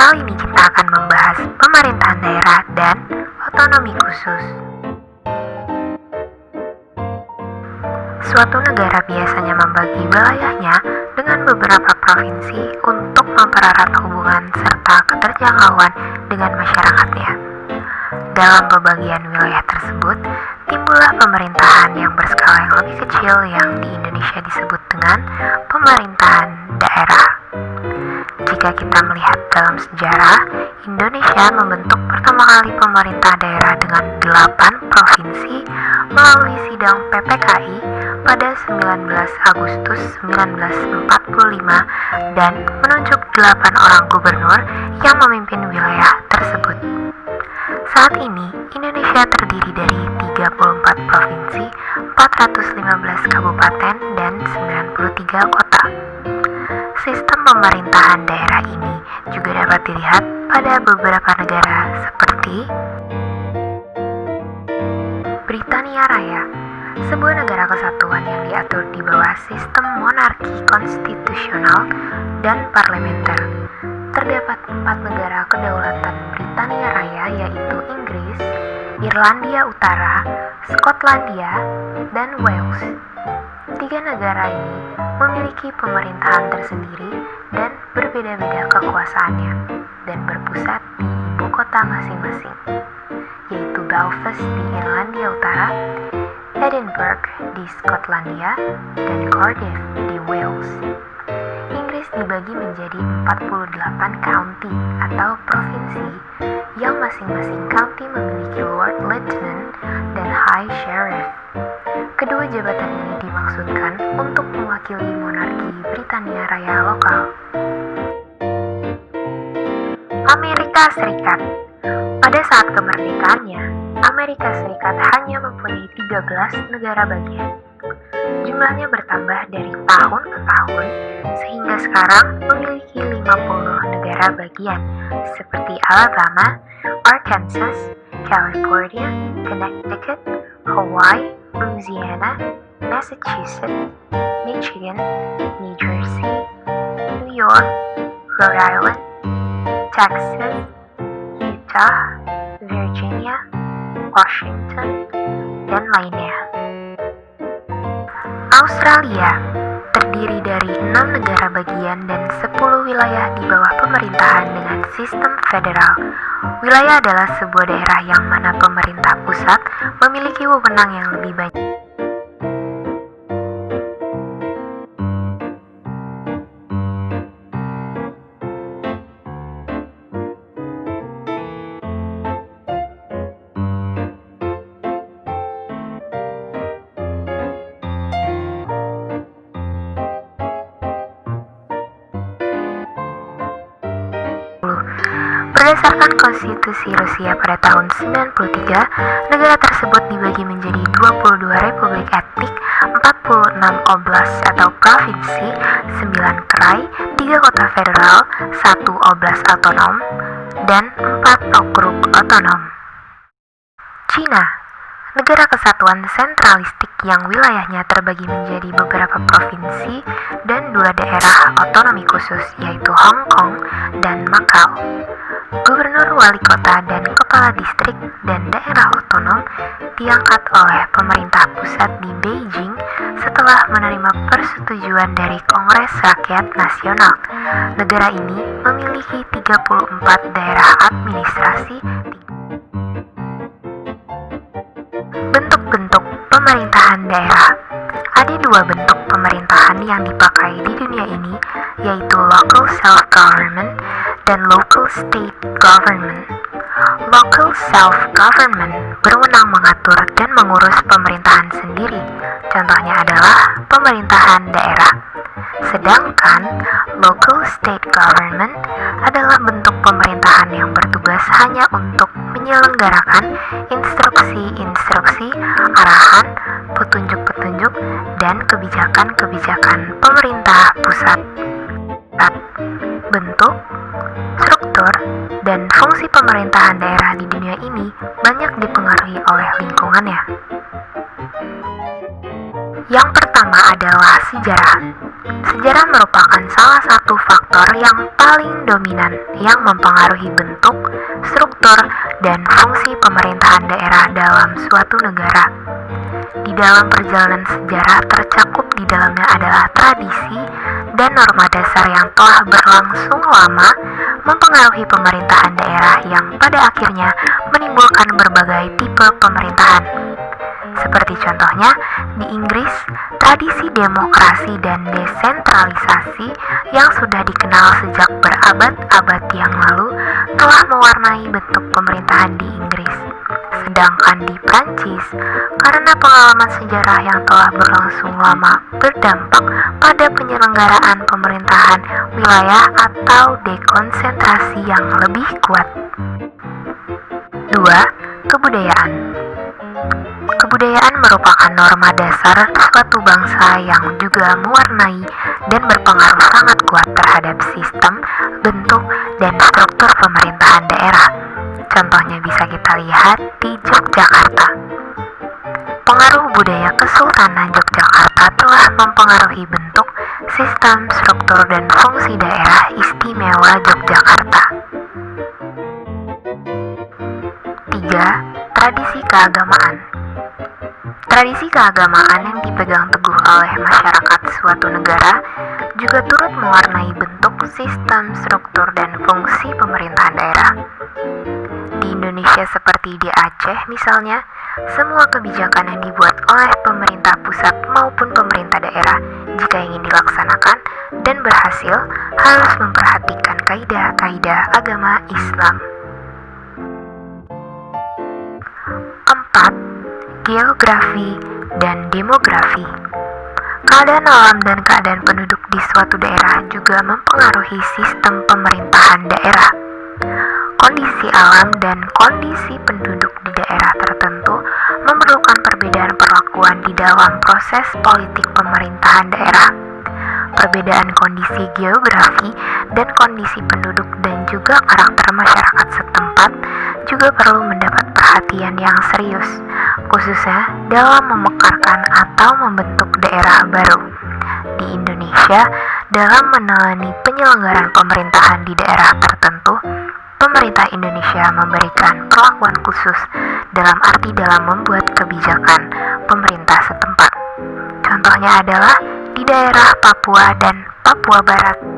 Kali ini kita akan membahas pemerintahan daerah dan otonomi khusus. Suatu negara biasanya membagi wilayahnya dengan beberapa provinsi untuk mempererat hubungan serta keterjangkauan dengan masyarakatnya. Dalam pembagian wilayah tersebut, timbullah pemerintahan yang berskala yang lebih kecil yang di Indonesia disebut dengan pemerintahan daerah. Jika kita melihat dalam sejarah, Indonesia membentuk pertama kali pemerintah daerah dengan 8 provinsi melalui sidang PPKI pada 19 Agustus 1945 dan menunjuk 8 orang gubernur yang memimpin wilayah tersebut. Saat ini, Indonesia terdiri dari 34 provinsi, 415 kabupaten, dan 93 kota. Sistem pemerintahan daerah ini juga dapat dilihat pada beberapa negara seperti Britania Raya, sebuah negara kesatuan yang diatur di bawah sistem monarki konstitusional dan parlementer. Terdapat 4 negara kedaulatan Britania Raya, yaitu Inggris, Irlandia Utara, Skotlandia, dan Wales. 3 negara ini memiliki pemerintahan tersendiri dan berbeda-beda kekuasaannya dan berpusat di ibu kota masing-masing, yaitu Belfast di Irlandia Utara, Edinburgh di Skotlandia, dan Cardiff di Wales. Inggris dibagi menjadi 48 county atau provinsi yang masing-masing county memiliki Lord Lieutenant dan High Sheriff. Kedua jabatan ini dimaksudkan untuk mewakili monarki Britania Raya lokal. Amerika Serikat. Pada saat kemerdekaannya, Amerika Serikat hanya mempunyai 13 negara bagian. Jumlahnya bertambah dari tahun ke tahun, sehingga sekarang memiliki 50 negara bagian, seperti Alabama, Arkansas, California, Connecticut, Hawaii, Louisiana, Massachusetts, Michigan, New Jersey, New York, Rhode Island, Texas, Utah, Virginia, Washington, dan lainnya. Australia terdiri dari 6 negara bagian dan 10 wilayah di bawah pemerintahan dengan sistem federal. Wilayah adalah sebuah daerah yang mana pemerintah pusat memiliki wewenang yang lebih banyak. Berdasarkan konstitusi Rusia pada tahun 93, negara tersebut dibagi menjadi 22 republik etnik, 46 oblast atau provinsi, 9 krai, 3 kota federal, 1 oblast otonom, dan 4 okrug otonom. Cina, negara kesatuan sentralistik yang wilayahnya terbagi menjadi beberapa provinsi dan 2 daerah otonomi khusus, yaitu Hong Kong dan Macau. Gubernur, wali kota, dan kepala distrik dan daerah otonom diangkat oleh pemerintah pusat di Beijing setelah menerima persetujuan dari Kongres Rakyat Nasional. Negara ini memiliki 34 daerah administrasi. Bentuk-bentuk pemerintahan daerah. Ada 2 bentuk pemerintahan yang dipakai di dunia ini, yaitu local self-government dan local state government. Local self-government berwenang mengatur dan mengurus pemerintahan sendiri. Contohnya adalah pemerintahan daerah. Sedangkan local state government adalah bentuk pemerintahan yang bertugas hanya untuk menyelenggarakan instruksi-instruksi, arahan, petunjuk-petunjuk, dan kebijakan-kebijakan pemerintah pusat. Bentuk, struktur, dan fungsi pemerintahan daerah di dunia ini banyak dipengaruhi oleh lingkungannya. Yang pertama adalah sejarah. Sejarah merupakan salah satu faktor yang paling dominan yang mempengaruhi bentuk, struktur, dan fungsi pemerintahan daerah dalam suatu negara. Di dalam perjalanan sejarah tercakup di dalamnya adalah tradisi dan norma dasar yang telah berlangsung lama mempengaruhi pemerintahan daerah yang pada akhirnya menimbulkan berbagai tipe pemerintahan. Seperti contohnya, di Inggris, tradisi demokrasi dan desentralisasi yang sudah dikenal sejak berabad-abad yang lalu telah mewarnai bentuk pemerintahan di Inggris. Sedangkan di Prancis, karena pengalaman sejarah yang telah berlangsung lama berdampak pada penyelenggaraan pemerintahan wilayah atau dekonsentrasi yang lebih kuat. 2. Kebudayaan. Kebudayaan merupakan norma dasar suatu bangsa yang juga mewarnai dan berpengaruh sangat kuat terhadap sistem, bentuk, dan struktur pemerintahan daerah. Contohnya bisa kita lihat di Yogyakarta. Pengaruh budaya Kesultanan Yogyakarta telah mempengaruhi bentuk, sistem, struktur, dan fungsi daerah istimewa Yogyakarta. 3. Tradisi keagamaan. Tradisi keagamaan yang dipegang teguh oleh masyarakat suatu negara juga turut mewarnai bentuk, sistem, struktur, dan fungsi pemerintahan daerah. Di Indonesia seperti di Aceh misalnya, semua kebijakan yang dibuat oleh pemerintah pusat maupun pemerintah daerah jika ingin dilaksanakan dan berhasil harus memperhatikan kaidah-kaidah agama Islam. 4. Geografi dan demografi. Keadaan alam dan keadaan penduduk di suatu daerah juga mempengaruhi sistem pemerintahan daerah. Kondisi alam dan kondisi penduduk di daerah tertentu memerlukan perbedaan perlakuan di dalam proses politik pemerintahan daerah. Perbedaan kondisi geografi dan kondisi penduduk dan juga karakter masyarakat setempat juga perlu mendapat perhatian yang serius, khususnya dalam memekarkan atau membentuk daerah baru. Di Indonesia, dalam menangani penyelenggaraan pemerintahan di daerah tertentu, pemerintah Indonesia memberikan perlakuan khusus dalam membuat kebijakan pemerintah setempat. Contohnya adalah di daerah Papua dan Papua Barat.